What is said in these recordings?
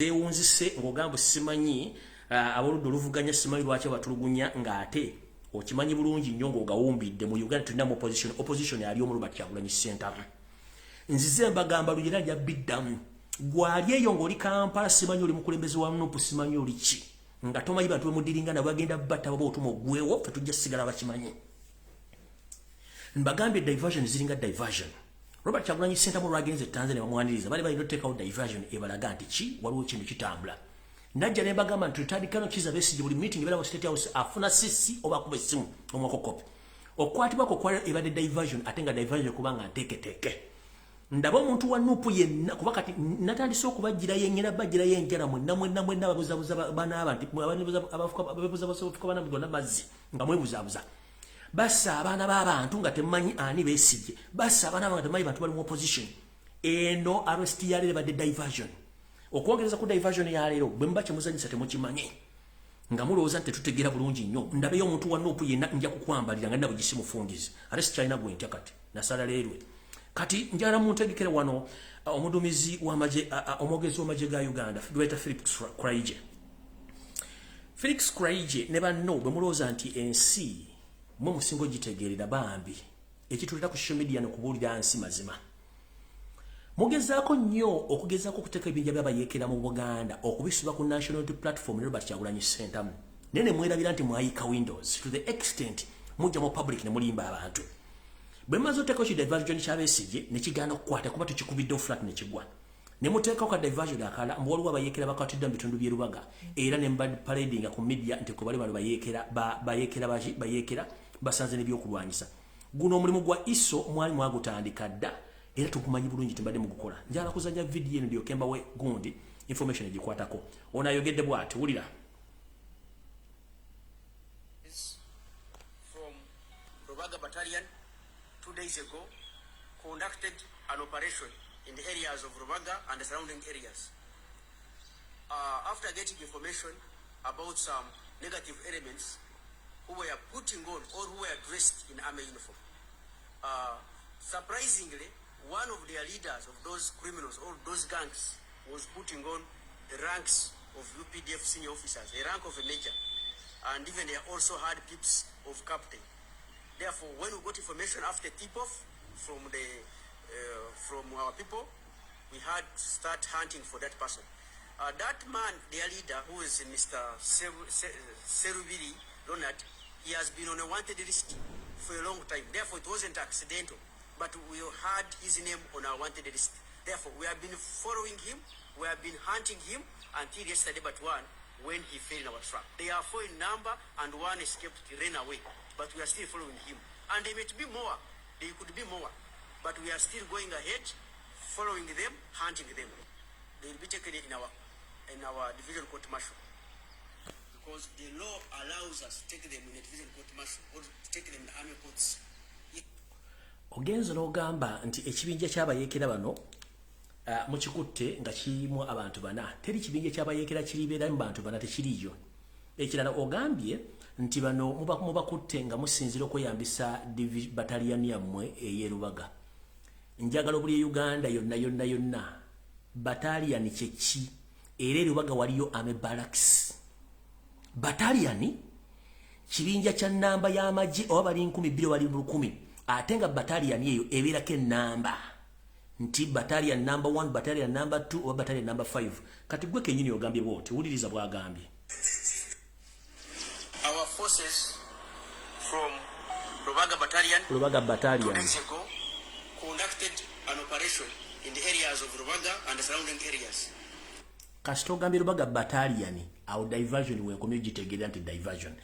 Zeewunzise ng'ogamba simanyi abaludde oluvuganya simanyi lwaki batulugunya ng'ate okimanyi bulungi nnyo ng'ogawumbidde mu Uganda tulinamu opposition ali omu Robert Kyagulanyi Ssentamu. Nzize mbagamba lugera lya biddamu gwali eyo ng'oli Kampala simanyi oli mukulembeze wa NUP simanyi oli ki nga tomanyi bantu bemudiringana bagenda batta baba otuma ogwewo fe tujja sigala bakimanyi. Mbagambye diversion ziringa diversion. Robert Kyagulanyi Ssentamu lwagenze Tanzania bamwaniriza bali balina oteekawo diversion ebalaga nti ki waliwo kintu kitambula. Najja ne mbagamba nti tutandika no Kizza Besigye buli meeting ebala mu State House afuna sisi oba akuba essimu omwako kopi. Okwatibwako kwa ebadde diversion ate nga diversion kubanga nteeketeeke. Ndaba omuntu wa NUP yenna kuba kati natandise okubajjira yennyina bajjira yenjala mwenna ababuzabuza bana abantu abafuka bana bigona mazzi nga mwebuzabuza. Bassa abaana b'abantu nga temanyi ani Besigye. Bassa abaana nga temanyi bantu bali mu opposition. Eno arrest ya leero badde diversion. Okwongereza ku diversion ya leero bwe mba kyemuzanyisa temukimanyi. Nga mulowooza nti tetutegeera bulungi nnyo. Ndabeyo omuntu wa NUP yenna nja kukwambalira nga nabo gisimufungizi. Arrest China gwentya kati nasala leerwe. Kati njala muntegekere wano omudumizi w'amagye omwogezi w'amagye ga Uganda Greater Felix Kraije. Felix Kraije ne banno bwe mulowooza nti ensi mwe musingo gitegeerera bambi ekituleta ku social media nokubuulira nsi mazima. Mugezaako nnyo okugezaako okuteeka ebinja by'abayeekera mu Buganda okubisuba ku national platform ne Robert Kyagulanyi Ssentamu. Nene mwerabira nti mwayika Windows to the extent mujja mu public ne mulimba abantu. Bwe mmaze oteekako ki diversion kya Besigye ne kigaana okukwata kuba tukikubidde flat ne kigwa. Ne muteekako ka diversion akala mbu waliwo abayeekera bakwatiddwa mu bitundu by'e Lubaga era ne mbadde paradinga ku media nti ku bali bano bayeekera basanze n'ebyokulwanyisa. Guno omulimu gwa ISO mwali mwagutandika dda era tukumanyi bulungi tembadde mugukola. Njala kuzanya video eno ndyoke mbawe gundi information egikwatako. Ono ayogedde bw'ati wulira. From Rubaga Battalion 2 days ago conducted an operation in the areas of Rubaga and the surrounding areas. After getting information about some negative elements who were putting on or who were dressed in army uniform. Surprisingly, one of their leaders of those criminals or those gangs was putting on the ranks of UPDF senior officers, a rank of a major, and even they also had pips of captain. Therefore, when we got information after tip-off from our people, we had to start hunting for that person. That man, their leader, who is Mr. Serubiri Ronald, he has been on a wanted list for a long time. Therefore, it wasn't accidental, but we had his name on our wanted list. Therefore, we have been following him, we have been hunting him until yesterday but one, when he fell in our trap. They are 4 in number and one escaped, he ran away, but we are still following him. And they might be more, they could be more, but we are still going ahead, following them, hunting them. They will be taken in our division court martial. Because the law allows us to take them in a division court martial or to take them in army courts. Ogenzo n'ogamba nti ekibinja ky'abayeekera bano mukikutte nga kirimu abantu bana. Teri kibinja ky'abayeekera kiribeeramu bantu bana tekiriyo. Ekirala ogambye nti bano mubakutte nga musinzira okweyambisa battalion yammwe ey'e Lubaga. Njagala obuli Uganda yonna battalion kye ki? Era Lubaga waliyo ame barracks. Battalion kibinja kya namba y'amagye oba bali 200 wali 1000 ate nga battalion eyo ebeerako ennamba nti battalion number 1 battalion number 2 oba battalion number 5. Kati gwe kenyini ogambye bwoti wuliriza bwagambye. Our forces from Rubaga Battalion 2 days ago conducted an operation in the areas of Rubaga and the surrounding areas. Kasito gambye Lubaga Battalion awo diversion we komyo gitegeera nti diversion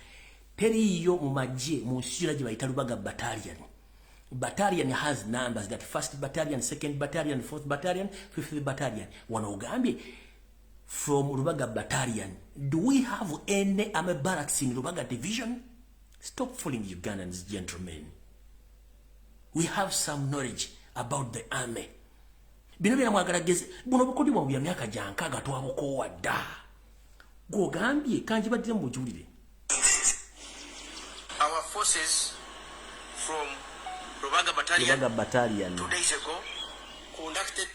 teriyo mu magye mu nsi yonna gye bayita Lubaga Battalion. Battalion has numbers that 1st battalion, 2nd battalion, 4th battalion, 5th battalion. Wano ogambye from Lubaga Battalion, do we have any army barracks in Lubaga division? Stop fooling Ugandans, gentlemen. We have some knowledge about the army. Bino bina mwagalageze buno bukodi bwa bya myaka jankaga twabukowa dda. Gwogambye kanji badde mu bujulire. Our forces from Rubaga Battalion 2 days ago conducted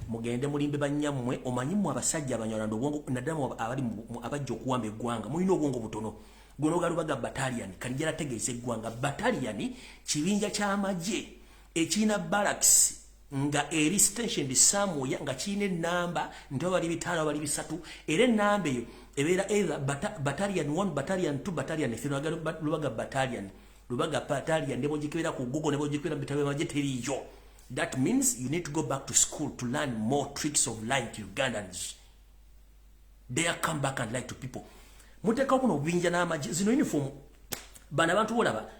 mugende mulimbe banyammwe omanyimu abasajja abanyalando obwongo nadamu abali abajja okuwamba eggwanga mulina obwongo butono guno galubaga battalion kanijala tegeeze eggwanga battalion kibinja ky'amagye ekina barracks nga eri station somewhere nga kine namba ndo bali bitano bali bisatu era namba eyo ebera either battalion 1 battalion 2 battalion 3 lubaga battalion ndebo jikibera ku Google nebo jikibera bitabe maje teriyo. That means you need to go back to school to learn more tricks of lying to Ugandans. They come back and lie to people. Muteka kuno binja na maji zino uniform bana bantu bolaba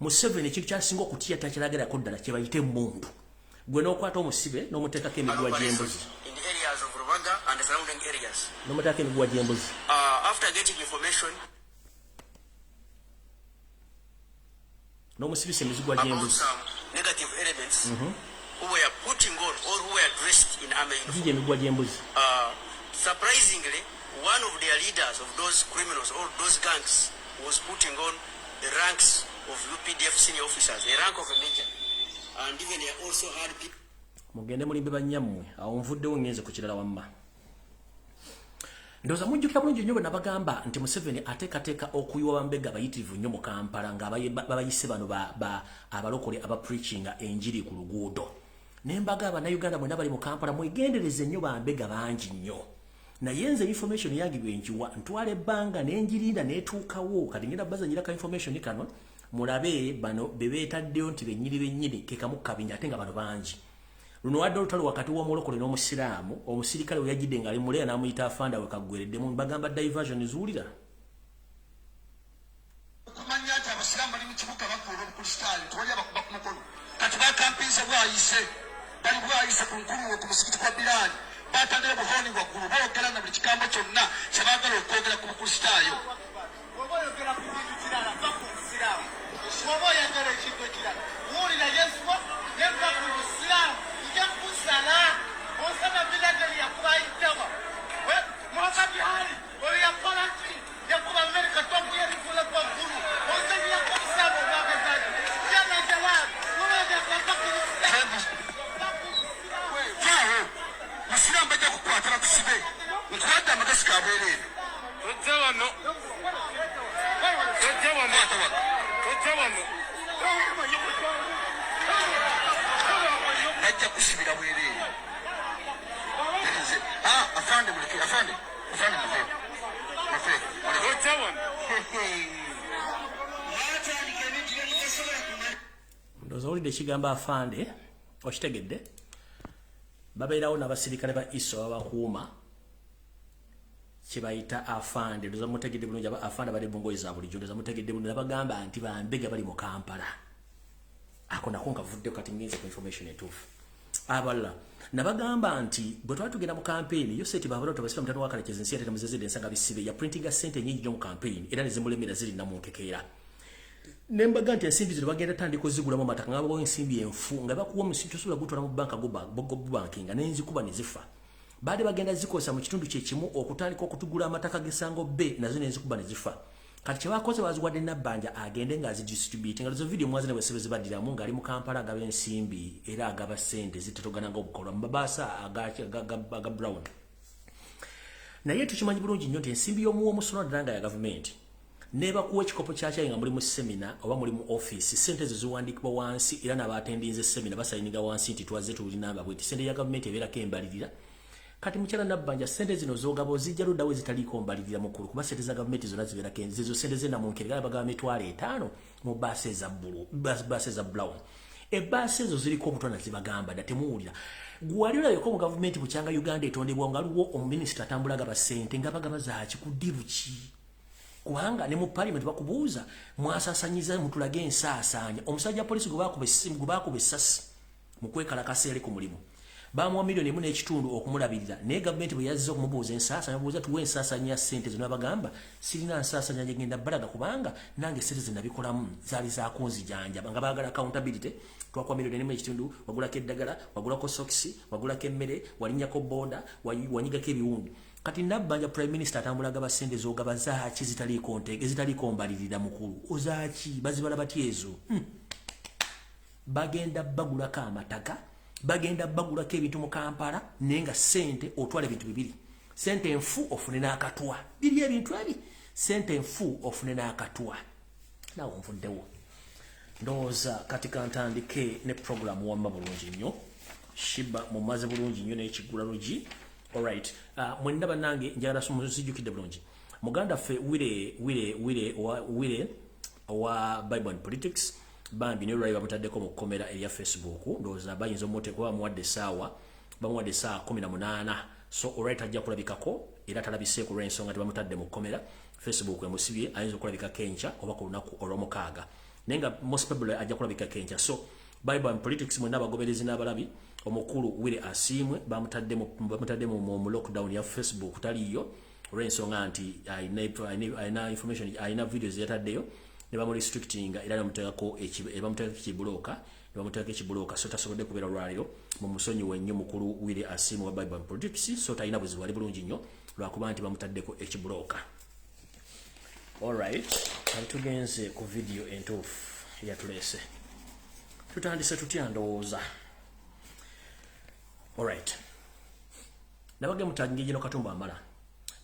Museveni ekintu kyasinga okutya takiragera koddala kye bayite mundu gwe n'okwata omusibe n'omuteekako emiguwa gy'embuzi in the areas of Rubaga and the surrounding areas. n'omuteekako emiguwa gy'embuzi. After getting information n'omusibisa emizigwa about gy'embuzi some negative elements who were putting on or who were dressed in army uniform. gijja emiguwa gy'embuzi. Surprisingly, one of their leaders of those criminals or those gangs was putting on the ranks of UPDF senior officers, a rank of a major. And even they also had people. Mugende mulimbe banyammwe awo nvuddewo ngenze ku kirala wamma. Ndoza mujjukira bulungi nnyo bwe nabagamba nti Museveni ateekateeka okuyiwa bambega abayitirivu nnyo mu Kampala ng'abayise bano abalokole abapreachinga enjiri ku luguudo. Nembaga Abannayuganda mwenna bali mu Kampala mwegendereze nnyo bambega bangi nnyo. Naye nze information yange bwenjiwa ntwala ebbanga n'enjirinda n'etuukawo kati ngenda bazanyirako information kano mulabe bano bebeetaddeyo nti bennyini kekamu kabinja ate nga bano bangi. Luno wadde olutalo wakati w'omulokole n'omusiraamu omusirikale we yajjidde nga ali muleera n'amuyita afanda we kaggwereddemu bagamba diversion zuwulira. Okumanya nti abasiraamu bali mu kibuga bakuula obukristaayo tewali abakuba ku mukono kati bakampinze bwayise bali bwayise ku nkuluwe ku musigiti kwa Bilaali batandire buhoni waggulu boogera na buli kigambo kyonna kye baagala okwogera ku bukristaayo. Oba oyogera ku bintu kirala va ku busiraamu oba oyagala ekintu ekirala wuulira Yesu yeva ku busiraamu nja kusala osaba Bilaali yakubayitawa Muhammad Ali oyo yakola ki yakuba Amerika twakuye ebikula kwa ggulu ozanira ku busiraamu obwagazaaji jana jawaabu obayagala va ku busiraamu Musiraamu bajja kukwatira kusibe nkuwadde amagasi ga bwereere tojja wano bajja kusibira bwereere afande muleke afande tojja wano Ndowooza olidde ekigambo afande okitegedde babeerawo n'abasirikale ba ISO abakuuma kibayita afande ndoza mutegedde bulungi afande bali bongoyi za bulijjo ndoza mutegedde bulungi nabagamba nti bambega bali mu Kampala ako nako nkavudde kati ngenze ku information etuufu abala nabagamba nti bwe twali tugenda mu campaign yo seti babalo tobasira mutano wakala kyezinsi ate muzezede ensanga bisibe ya printing sente nyingi nnyo mu campaign era nezimulemera ziri namunkekeera nembaga nti ensimbi zino bagenda tandika ozigulamu amataka nga babawo ensimbi enfu nga bakuwa omusingi tosobola gutwala mu banka go banking nga n'enzikuba ne zifa baade bagenda zikosa mu kitundu kye kimu okutandika okutugula amataka g'essango B nazo n'enzikuba ne zifa kati kye bakoze baziwadde Nabbanja agende ng'azidistribute nga lezo video mwazina bwesebe zibaddiramu ng'ali mu Kampala agaba ensimbi era agaba sente zitatogana ng'obukolwa mu mabaasa aga brown. Naye tukimanyi bulungi nnyo nti ensimbi y'omuwa omusono ddala ya gavumenti neba kuwa ekikopo kyakyayi nga mulimu semina oba mulimu office sente ziwandiikibwa wansi era n'abatendinze semina basayiniga wansi nti twaze tulinamba bweti sente ya gavumenti ebeerako embalirira kati mukyala Nabbanja sente zino z'ogaba ozijja luddawo ezitaliiko mbalirira mukulu kuba sente za gavumenti zonna zibeerako enzizo sente z'ennamunkere bagaba emitwalo 5 mu baasi eza brown ebbaasi ezo ziriko obutwana zibagamba dda temuwulira gwali olabeko mu gavumenti bukyanga Uganda etondebwa nga aliwo omuminisita atambula agaba sente nga bagaba zaaki ku ddiru ki kubanga ne mu parliament bakubuuza mwasasanyiza mutulage ensaasaanya omusajja poliisi gwe baakuba essasi mu kwekalakasa eri ku mulimu bamuwa miliyoni 1.5 okumulabirira naye gavumenti bwe yazze okumubuuza ensaasaanya babuuza tuwa ensaasaanya ya ssente zino abagamba sirina nsaasaanya gyegenda balaga kubanga nange sente zinabikolamu zaali zakunzijanjaba nga baagala accountability twakuwa miliyoni 1.5 wagulako eddagala wagulako sokisi wagulako emmere walinnyako booda wanyigako ebiwundu kati Nabbanja prime minister atambulaga basente zogaba zaaki zitaliko mbalirira mukulu ozaaki bazibala batya ezo bagenda bagulako amataka bagenda bagulako ebintu mu Kampala nenga sente otwala ebintu bibiri sente enfu ofune n'akatwa biri ebintu ebi sente enfu ofune n'akatwa nawo nvuddewo ndowooza kati kantandike ne program wamma bulungi nnyo Sheebah mumaze bulungi nnyo n'ekigula lugi alright mwenda bannange njagala sumuzijjukidde bulungi muganda ffe wire wa Bible and Politics bambi ne lwayi bamutaddeko mu kkomera eya Facebook ndowooza bayinza omutte kuba bamuwadde essaawa 18 so alright ajja kulabikako era talabise ku lw'ensonga tebamutadde mu kkomera Facebook emusibye ayinza okulabika kenca oba ku lunaku olw'omukaaga naye nga most probably ajja kulabika kenca so Bible and Politics mwena abagoberezi n'abalabi omukulu wire asiimwe bamutadde mu lockdown ya Facebook taliyo olw'ensonga nti ayina information ayina videos yataddeyo ne bamu restricting era bamuteekako ekibulooka so tasobodde kubeera lwaliro mu musonyiwe ennyo mukulu wire asiimwe wa Bible and Politics so talina buzibu ali bulungi nnyo lwakuba nti bamutaddeko ekibulooka. Alright, kati tugenze ku video entuufu eyatuleese tutandise tutya ndowooza. Alright, nabage mutangi gino Katumba amala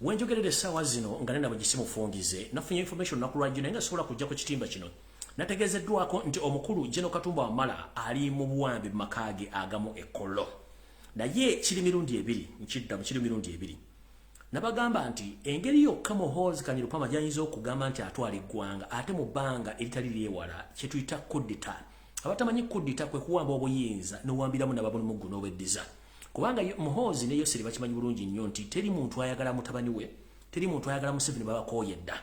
wenjogerere essaawa zino nga nena bwegisimufungize nafunye information nakulwajjo naye nga sobola kujja ku kitimba kino nategeezeddwako nti omukulu General Katumba amala ali mu buwambi mu makaage agamu ekkolo naye kiri mirundi ebiri nkiddamu kiri mirundi ebiri nabagamba nti engeri yokka Muhoozi Kanyirupama gy'ayinza okugamba nti atwala eggwanga ate mu bbanga eritali lyewala kye tuyita kudita abatamanyi kudita kwe kuwamba obuyinza n'owambiramu nababulumugu n'obweddiza kubanga Muhoozi ne Yoseri bakimanyi bulungi nnyo nti teri muntu ayagala mutabani we teri muntu ayagala Museveni babakooyedda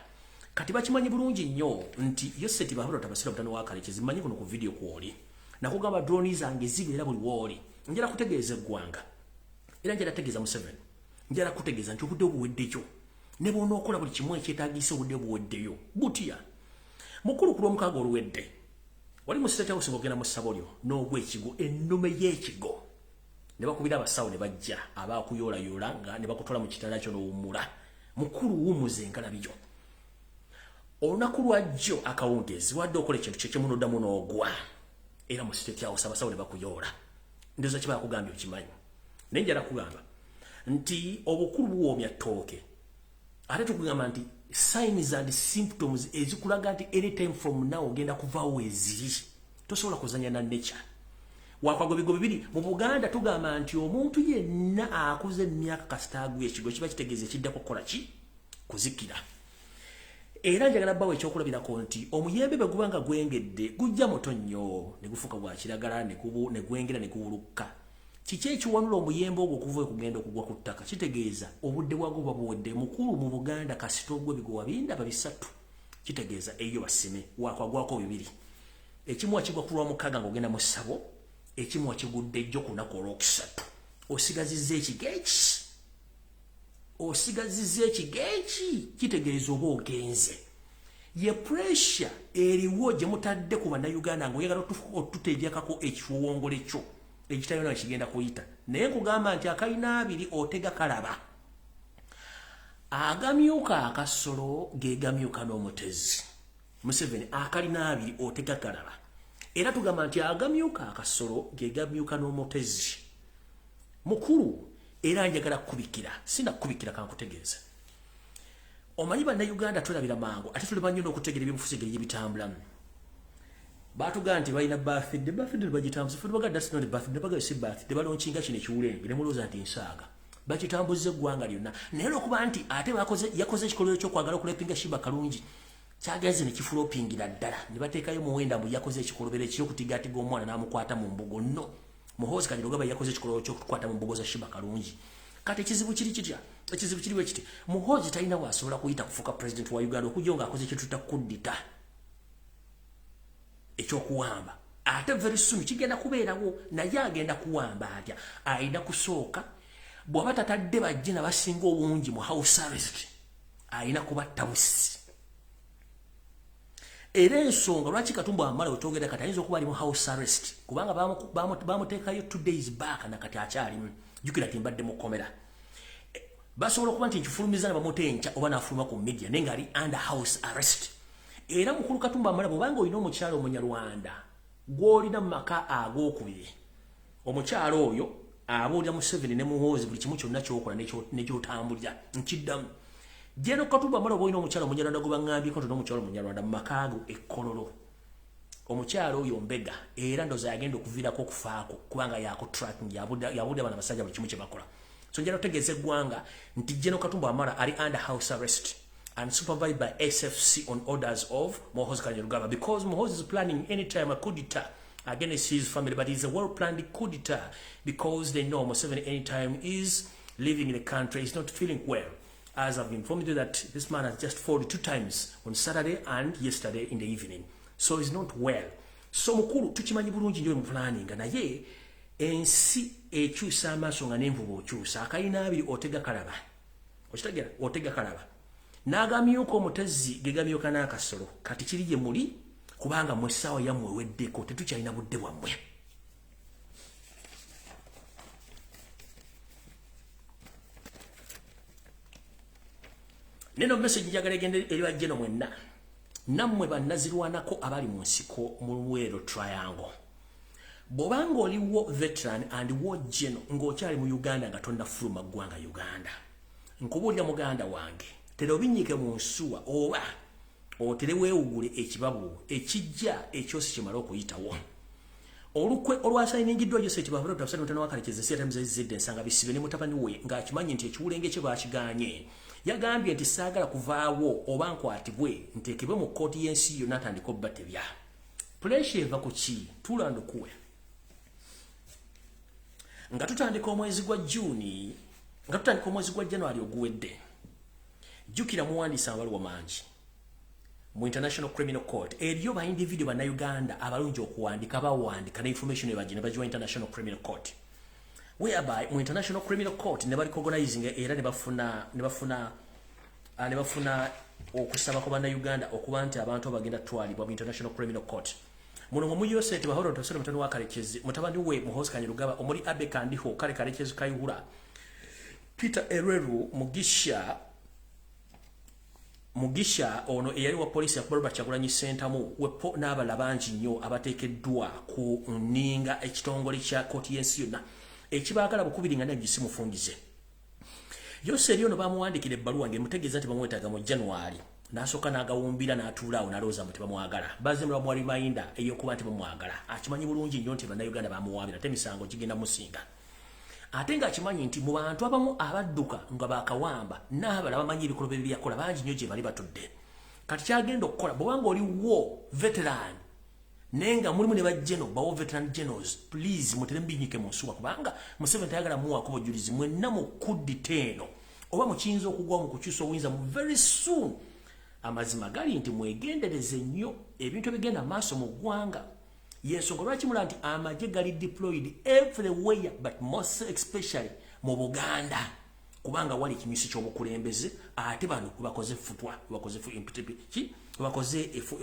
kati bakimanyi bulungi nnyo nti Yoseri bahoro tabasira mutano wa kale kizimanyi kuno ku video kwoli nakugamba drone zange zibeera buli woli njala kutegeeza eggwanga era njala tegeeza Museveni njala kutegeeza nti obudde obuweddeyo ne bw'ona okola buli kimu ekyetaagisa obudde obuweddeyo butya mukulu ku lw'omukaaga oluwedde wali mu State House ng'ogenda mu Sabolyo n'ogw'ekigo ennume y'ekigo ne bakubira abasawo ne bajja abaakuyoolayoola nga ne bakutwala mu kitala kyo n'owummula mukulu wuumuze enkalabiyo olunaku lwajjo akawungeezi wadde okola ekintu kyekimunoddamu n'ogwa era mu State House abasawo ne bakuyoola ndowooza kye baakugambye okimanyi naye njala kugamba nti obukulu buwoomya ttooke ate tukugamba nti signs and symptoms ezikulaga nti anytime from now ogenda kuvaawo eziri tosobola kuzanya na nature wakwago bigo bibiri mu Buganda tugamba nti omuntu yenna akuze emyaka kasitaagu ekigo kiba kitegeeza ekiddako kukola ki kuzikira era njagala bbawo ekyokulabirako nti omuyembe bwe guba nga gwengedde gujja muto nnyo ne gufuuka bwa kiragala ne gwengera ne guwulukka kiki ekiwanula omuyembe ogwo okuva okugenda okugwa ku ttaka kitegeeza obudde bwagwo buba buwedde mukulu mu Buganda kasita ogw'ebigowa bindaba bisatu kitegeeza eyo basime wakwagwako bibiri ekimu wakigwa ku lw'omukaaga ng'ogenda mu ssabo ekimu wakigudde ejjo ku lunaku olwokusatu osigazizza ekigeeki kitegeeza oba ogenze ye pressure eriwo gye mutadde ku bannayuganda ng'oyagala otuteebyakako ekiwongole kyo ekitayona kigenda kuyita naye nkugamba nti akalina abiri otega kalaba agamyuka akasolo gegamyuka n'omutezi Museveni akalina abiri otega kalaba era tugamba nti agamyuka akasolo gegamyuka n'omutezi mukulu era njagala kubikira sina kubikira kankutegeeza omanyi bannayuganda tulabira mangu ate tulema nnyo n'okutegeera ebyobufuzi engeri gyebitambulamu batugamba nti balina birthday bagitambuza ffe tubaga that's not birthday baga si birthday balonkinga kino ekiwulembe ne mulowooza nti nsaaga bakitambuza eggwanga lyonna naye olwokuba nti ate yakoze ekikolero ky'okwagala okulepinga Sheebah kalungi kyagenze ne kifulopingira ddala ne bateekayo muwenda mbu yakoze ekikolobero eky'okutigaatiga omwana n'amukwata mu mbugo nno Muhoozi Kanyirupama yakoze ekikolero ky'okukwata mu mbugo za Sheebah kalungi kati ekizibu kiri kitya ekizibu kiri bwe kiti Muhoozi talina waasobola kuyita kufuuka president wa Uganda okujja ng'akoze ekyetuta kudita ekyokuwamba ate very soon kigenda kubeerawo naye agenda kuwamba atya ayina kusooka bw'aba tatadde bajje na basinga obungi mu house arrest ayina kubatta busi era ensonga lwaki Katumba amala wetwogera kati ayinza okuba ali mu house arrest kubanga bamuteekayo 2 days back nakati akyalimu jjukira ti mbadde mu kkomera basobola okuba nti nkifulumiza ne bamutenca oba n'afuluma ku media naye ng'ali under house arrest era mukulu Katumba amala bw'obanga olina omukyalo Omunyarwanda gw'olina mu maka ag'okubiri omukyalo oyo abuulira Museveni ne Muhoozi buli kimu kyonna ky'okola n'ekyotambulira nkiddamu Jeno Katumba mala boyino omukyalo Munyarwanda gwe baŋŋambyeko n'omukyalo Munyarwanda mu makaago ekkololo omukyalo oyo mbega era ndoza yagenda okuviirako okufaako kubanga yakutracking yabudde abana basajja buli kimu kye bakola so njala otegeeza eggwanga nti Jeno Katumba Wamala ali under house arrest and supervised by SFC on orders of Muhoozi Kainerugaba because Muhoozi is planning anytime a coup d'etat against his family, but it's a well-planned coup d'etat because they know Museveni anytime is living in the country is not feeling well. As I've informed you that this man has just fallen 2 times on Saturday and yesterday in the evening. So he's not well. So mukulu tukimanyi bulungi nyo mu planning naye ensi ekyusa amaaso nga n'envubu okyusa akalina abiri otega kalaba. Okitegera otega kalaba. N'agamyuka omutezi gegamyuka n'akasolo kati kiri ye muli kubanga mwe ssaawa yammwe weddeko tetukyalina budde bwammwe. Neno message njagala egende eri bajjeno mwenna nammwe bannazirwanako abali mu nsiko mu Luweero Triangle. Bw'obanga oliwo veteran and war general ng'okyali mu Uganda nga tonnafuluma ggwanga Uganda. Nkubuulira muganda wange tera obinyike mu nsuwa oba otere weewugule ekibabu ekijja ekyosi kimala okuyitawo. Olukwe olwasayiningiddwa Joseph Kibavalo tafsiri mutano wakalekeze siyata muzizidde ensanga bisibe ne mutabani we ng'akimanyi nti ekiwulenge kye baakiganye. Yagambye nti saagala kuvaawo oba nkwatibwe nteekebwe mu kkooti y'ensi yonna atandika obbatebya. Pressure eva ku ki? Tulandukuwe. Nga tutandika omwezi gwa Juni, nga tutandika omwezi gwa January oguwedde. Jjukira muwandiisa amabaluwa mangi. Mu International Criminal Court eriyo ba individual bana Uganda abalungi okuwandika bawandika na information ebagine bajwa International Criminal Court whereby mu International Criminal Court ne bali organizing era ne bafuna okusaba ko bana Uganda okuba nti abantu abagenda twalibwa mu International Criminal Court muno mu USA tebahoro tosere mutano wakalekezi mutabandi we Muhoozi Kainerugaba omuli Abe Kandiho kale kalekezi kayihura Peter Ereru Mugisha ono eyali wa polisi ya Robert Kyagulanyi Sentamu wepo n'abala bangi nnyo abateekeddwa ku nninga ekitongole kya kkooti y'ensi yonna ekibaagala bukubiringa ne gisimufungize. Yose eriyo no bamuwandikira ebbaluwa ng'emutegeeza nti bamwetaaga mu January n'asooka n'agawumbira n'atuulaawo n'alowooza nti bamwagala baazemu bamuwa reminder ey'okuba nti bamwagala akimanyi bulungi nnyo nti bannayuganda bamuwaabira ate emisango gigenda musinga. Ate ng'akimanyi nti mu bantu abamu abadduka nga baakawamba n'abala bamanyi ebikolwa bye byakola bangi nnyo gye bali batudde. Kati kyagenda okukola bw'obanga oliwo veteran nenga mulimu ne bajjeno bawo veteran generals please mutere mbinyike mu nsuwa kubanga Museveni tayagala muwaako bujulizi mwenna mu kudditeeno oba mukiyinza okugwa mu kukyusa obuyinza mu very soon. Amazima gali nti mwegendereze nnyo ebintu ebigenda maaso mu ggwanga. Yensonga lwaki mula nti amagye gali deployed everywhere but most especially mu Buganda kubanga wali ekimyusi ky'obukulembeze ate bano bakoze futwa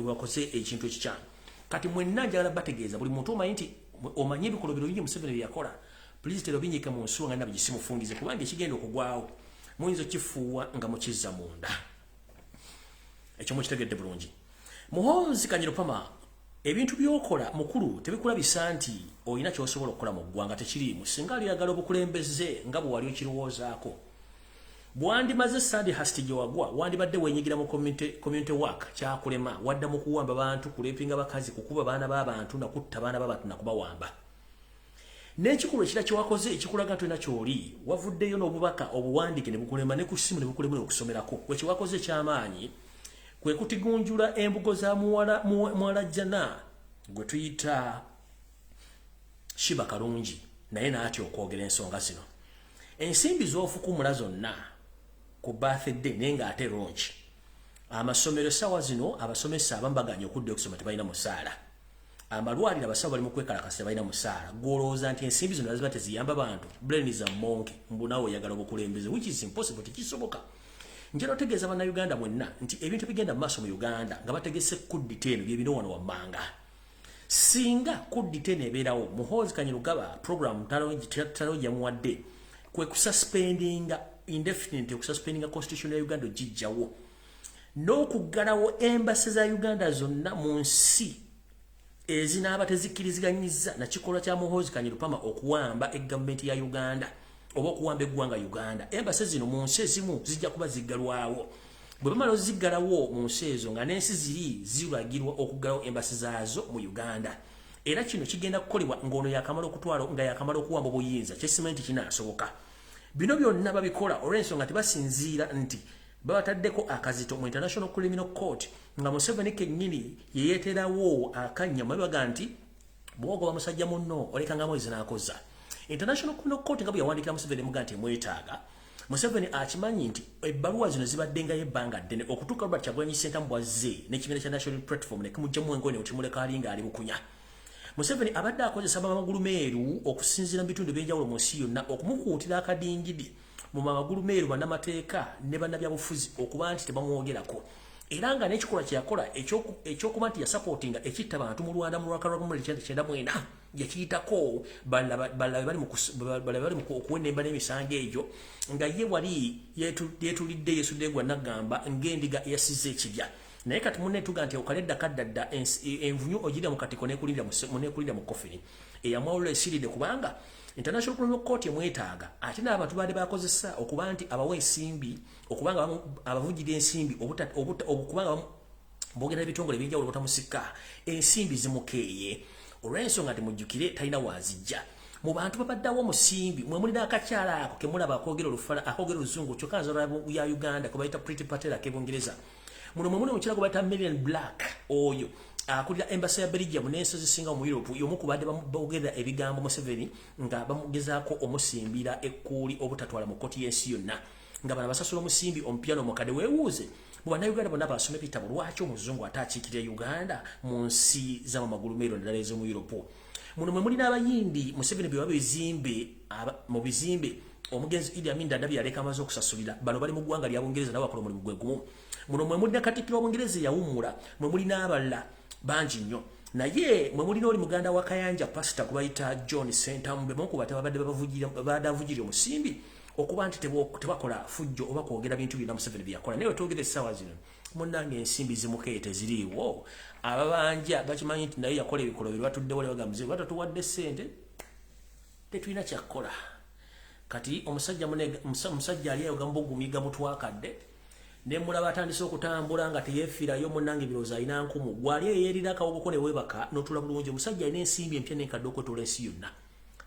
bakoze ekintu ekikyamu. Kati mwenna njagala bategeeza buli muntu omanyi nti omanyi ebikolobero bingi Museveni bye yakola please tero binyike mu nsuwa nga nabyo gisimufungize kubanga ekigenda okugwawo muyinza kifuuwa nga mukizza munda. Ekyo mukitegedde bulungi. Muhoozi Kainerugaba ebintu byokola mukulu tebikulabisa nti olina ky'osobola okukola mu ggwanga tekiriimu singa aliyagala obukulembeze nga bwe wali okirowoozaako. Bwandimaze Sadi Hasti gye wagwa wandibadde weenyigira mu community work kyakulema wadda mu kuwamba bantu kulepinga bakazi kukuba baana b'abantu na kutta baana b'abantu na kubawamba. N'ekikulu ekira kyewakoze ekikulaga tolina ky'oli wavuddeyo n'obubaka obuwandike ne bukulema ne ku ssimu ne bukulema okusomerako kwe kyewakoze eky'amaanyi kwe kutigunjula embugo za muwala jjana gwe tuyita Sheebah Kalungi naye n'atya okwogera ensonga zino. Ensimbi z'ofukumula zonna ku birthday naye ng'ate ronki. Amasomero ssaawa zino abasomesa abamu baganya okudda okusoma tebalina musaala. Amalwaliro abasawo bali mu kwekalakasa tebalina musaala. Gw'olowooza nti ensimbi zino ziba teziyamba bantu brain za monke mbunawe oyagala obukulembeze which is impossible tekisoboka. Njala otegeeza bannayuganda mwenna nti ebintu bigenda mu maaso mu Uganda nga bategese kudditeeno bye bino wano wammanga. Singa kudditeeno ebeerawo Muhoozi Kainerugaba program talo gyamuwadde kwe kususpendinga indefinite okususpendinga constitution ya Uganda gijjawo n'okuggalawo embassy za Uganda zonna mu nsi ezinaaba tezikkiriziganyizza na kikolwa kya Muhoozi Kanyirupama okuwamba egavumenti ya Uganda oba okuwamba eggwanga Uganda. Embase zino mu nsi ezimu zijja kuba ziggalwawo. Bwe bamala oziggalawo mu nsi ezo nga n'ensi ziri ziragirwa okuggalawo embase zaazo mu Uganda. Era kino kigenda kukolebwa ng'ono yakamala okutwala nga yakamala okuwamba obuyinza kyesimanyi kinaasoboka. Bino byonna babikola olw'ensonga tebasinziira nti babataddeko akazito mu International Criminal Court nga Museveni kennyini yeyeeterawo akanyama baga nti bw'ogoba musajja munno olekanga mwezi n'akoza. International Criminal Court nga bwe yawandikira Museveni muga nti mwetaaga. Museveni akimanyi nti ebbaluwa zino zibaddengayo ebbanga ddene okutuuka Robert Kyagulanyi Ssentamu bwazze n'ekibiina kya National Platform ne kimugjamu engone otimuleka alinga ali bukunya. Museveni abadde akozesa amagulu meeru okusinziira mu bitundu by'enjawulo mu nsi yonna okumukuutira akadingidi mu magulu meeru bannamateeka ne bannabyabufuzi okuba nti tebamwogerako. Era nga n'ekikolwa kye yakola ekyokuba nti yasapootinga ekitta abantu mu Rwanda mu lwaka lwa 1994 yakiyitako balabe bali mu okuwenemba n'emisango egyo nga ye wali yeetulidde yeesudde gwa nagamba ng'endiga eyasize ekibya. Naye kati munne tuga nti okaledda kaddadda envunyu ogirya mu katiko n'ekulira mu kofini eyamwawulula esiridde kubanga International Criminal Court emwetaaga ate n'abantu baali bakozesa okuba nti abawa ensimbi okubanga abavujira ensimbi okubanga boogera ebitongole ebyenjawulo batamusika ensimbi zimukeeye olw'ensonga nti mujjukire talina waazijja. Mu bantu babaddawo musimbi mwe mulina akakyala ako kemulaba akoogera oluzungu kyokka nzalwa ya Uganda kwe bayita Pretty Patera k'Ebungereza. Muno mwe muli omukyala gwe bayita Million Black oyo akulira embassy ya Belgium n'ensi ezisinga mu Europe y'omu ku badde boogera ebigambo Museveni nga bamugezaako omusimbira ekkuuli obutatwala mu kkooti y'ensi yonna nga bano basasula omusimbi omupyano omukadde weewuuze mu bannayuganda bonna basoma ebitabo lwaki omuzungu ate akiikirira Uganda mu nsi z'amagulu meero ddala ez'omu Europe. Muno mwe mulina abayindi Museveni bye mu bizimbe omugenzi Idi Amin Dada byaleka amaze okusasulira bano bali mu ggwanga lya Bungereza nabo bakola omulimu gwe gumu. Muno mwe mulina Katikkiro w'Obungereza yawummula mwe mulina abalala bangi nnyo. Naye mwe mulina oli muganda wa Kayanja pasita kubayita John Ssentamu bemu ku batabadde babavujira omusimbi okuba nti tebakola fujjo oba kwogera bintu byonna Museveni byakola. Naye twogera essaawa zino munnange ensimbi zimukeeye teziriiwo. Ababanja bakimanyi nti naye yakola ebikolo bye batuddewo ne bagamba muzeeyi batatuwadde ssente tetulina kyakukola. Kati omusajja ali ayoga mbugumiga mutwakadde ne mulaba atandise okutambula nga teyeefiirayo munnange birowoozo alina nkumu gwali eyeerira akawogoko ne weebaka n'otula bulungi. Omusajja alina ensimbi empya n'enkadde okwetola ensi yonna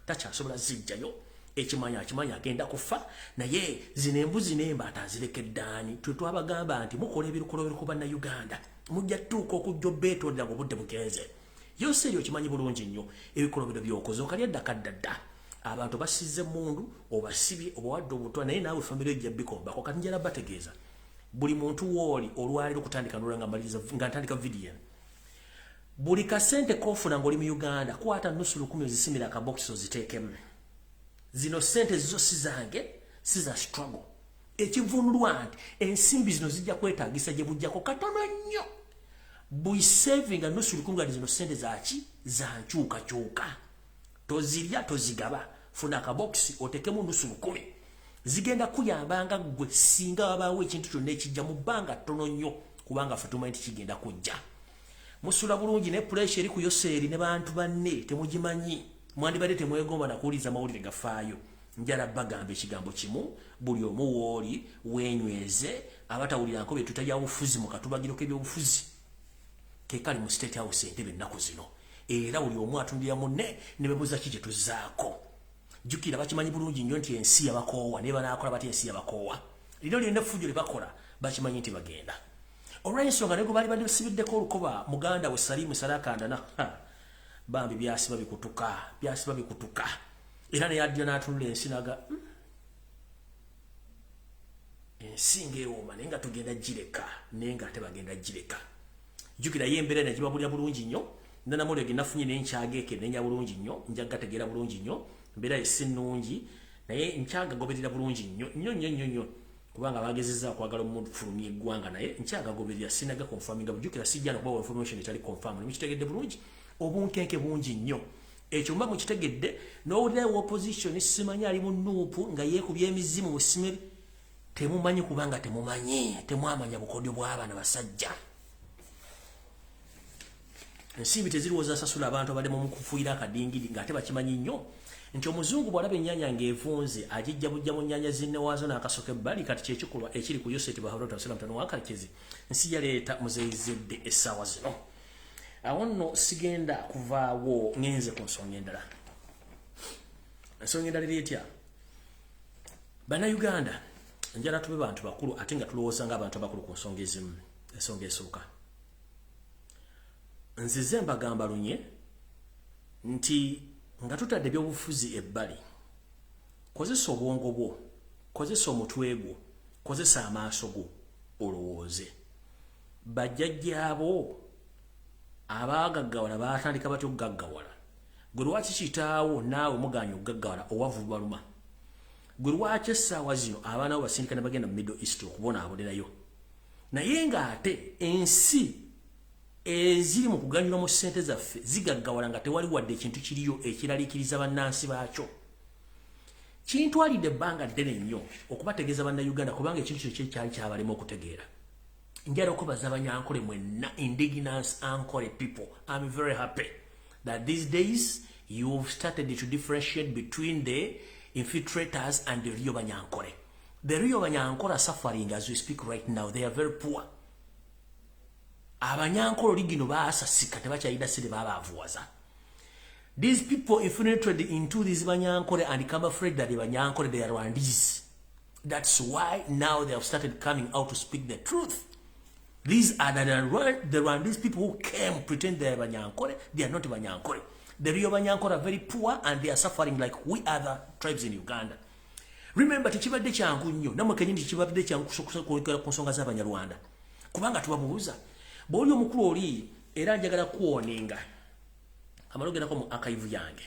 takyasobola zijjayo. Akimanyi agenda kufa naye zino embuzi n'embaata azirekeddaani. Twe twabagamba nti mukola ebirukolo ku bannayuganda mujja tuuka okujja obbeetondera nga obudde bugenze. Yose eryo okimanyi bulungi nnyo ebikolobero by'okoze okalya ddakaddadda abantu basizze mundu obasibye obawadde obutwa naye naawe famire ejja bikombako. Kati njala bategeeza buli muntu wooli olwaliro kutandika nolanga maliriza nga ntandika video buli kasente kofuna ng'oli mu Uganda kwata nusu 10 ozisimira akabokisi oziteekemu. Zino sente zo si zange si za struggle. Ekivunulwa nti ensimbi zino zijja kwetaagisa gye bujjako katono nnyo. Buli saving nusu 10 zino sente zaki za nkyukakyuka. Tozirya tozigaba funa akabokisi otekemu nusu 10 zigenda kuyambanga gwe singa wabaawo ekintu kyonna ekijja mu bbanga ttono nnyo kubanga ffe tumanyi nti kigenda kujja. Musula bulungi ne pressure eri ku Yoseeri ne bantu banne temugimanyi mwandibadde temwegomba nakuwuliriza mawulire gafaayo. Njala bagamba ekigambo kimu buli omu wooli weenyweze abatawuliranko bye tutajja bufuzi mu katubagiro k'ebyobufuzi kekali mu State House entebe ennaku zino. Era buli omu atundira munne ne bebuuza ki gye tuzzaako. Jjukira bakimanyi bulungi nnyo nti ensi yabakoowa naye banaakola batya ensi yabakoowa. Lino lyonna effujjo lye bakola bakimanyi nti bagenda. Olw'ensonga ne gwe baali bandisibiddeko olukoba muganda we Salimu Salakandana bambi byasiba bikutuka. Era naye addira n'atunula ensi naga ensi ng'ewooma naye nga tugenda gireka naye nga ate bagenda gireka. Jjukira ye embeera nagibabulira bulungi nnyo nanamulyo ge nafunye n'enkyageeke nenya bulungi nnyo njagategeera bulungi nnyo mbeera esi nnungi naye nkyagagoberera bulungi nnyo kubanga bagezezza okwagala omufulumya eggwanga naye nkyagagoberera sinaga konfaminga bujjukira sijja nokubawa information etali confirm mukitegedde bulungi obunkenke bungi nnyo ekyo mba mukitegedde n'owulirawo opposition simanyi ali mu nuupu nga yeekubya emizimu busime temumanyi kubanga temwamanya bukodyo bw'abaana basajja. ensimbi teziriwoza sasula abantu abadde mu kufuira akadingidi ngate bakimanyi nnyo nti omuzungu bwalaba ennyanya ng'evunze agijja bujja mu nnyanya zinne waazo n'akasoka ebbali kati kyekikolwa ekiri ku yoseti baharota wasalamu tano wakakezi nsi yaleeta muzeyizedde essaawa zino awo nno sigenda kuvaawo ngenze ku nsonga endala ensonga endala eri etya bannayuganda njala tube bantu bakulu ate nga tulowooza ng'abantu abakulu ku nsonga ezimu ensonga esooka nzize mbagamba lunye nti nga tutadde ebyobufuzi ebbali kozesa obwongo bwo kozesa omutwe gwo kozesa amaaso go olowooze bajjajjaabo abaagaggawala baatandika batya okugaggawala gwe lwaki kitaawo naawe muganya okugaggawala owavu baluma gwe lwaki essaawa zino abaana bo basindika ne bagenda mu middle east okubonaabonerayo naye ng'ate ensi eziri mu kuganyulwa mu ssente zaffe zigaggawala nga tewali wadde ekintu kiriyo ekiraliikiriza bannansi baakyo kintwalidde ebbanga ddene nnyo okubategeeza bannayuganda kubanga ekintu kino kyali kyabalema okutegeera njala okubaza abanyankole mwenna indigenous ankole people. I'm very happy that these days you've started to differentiate between the infiltrators and the real banyankole. The real banyankole are suffering as we speak right now. They are very poor. Abanyankole ligino baasasika tebakyayida sire babaavuwaza. These people infiltrated into these banyankole and become afraid that the banyankole they are Rwandese. That's why now they have started coming out to speak the truth. These are the Rwandese people who came pretend they are banyankole. They are not banyankole. The real banyankole are very poor and they are suffering like we other tribes in Uganda. Remember, tekibadde kyangu nnyo namwe kenyini tekibadde kyangu kusobola ku nsonga z'Abanyarwanda kubanga tubabuuza bw'oli omukulu oli era njagala kuwoninga amalogerako mu archive yange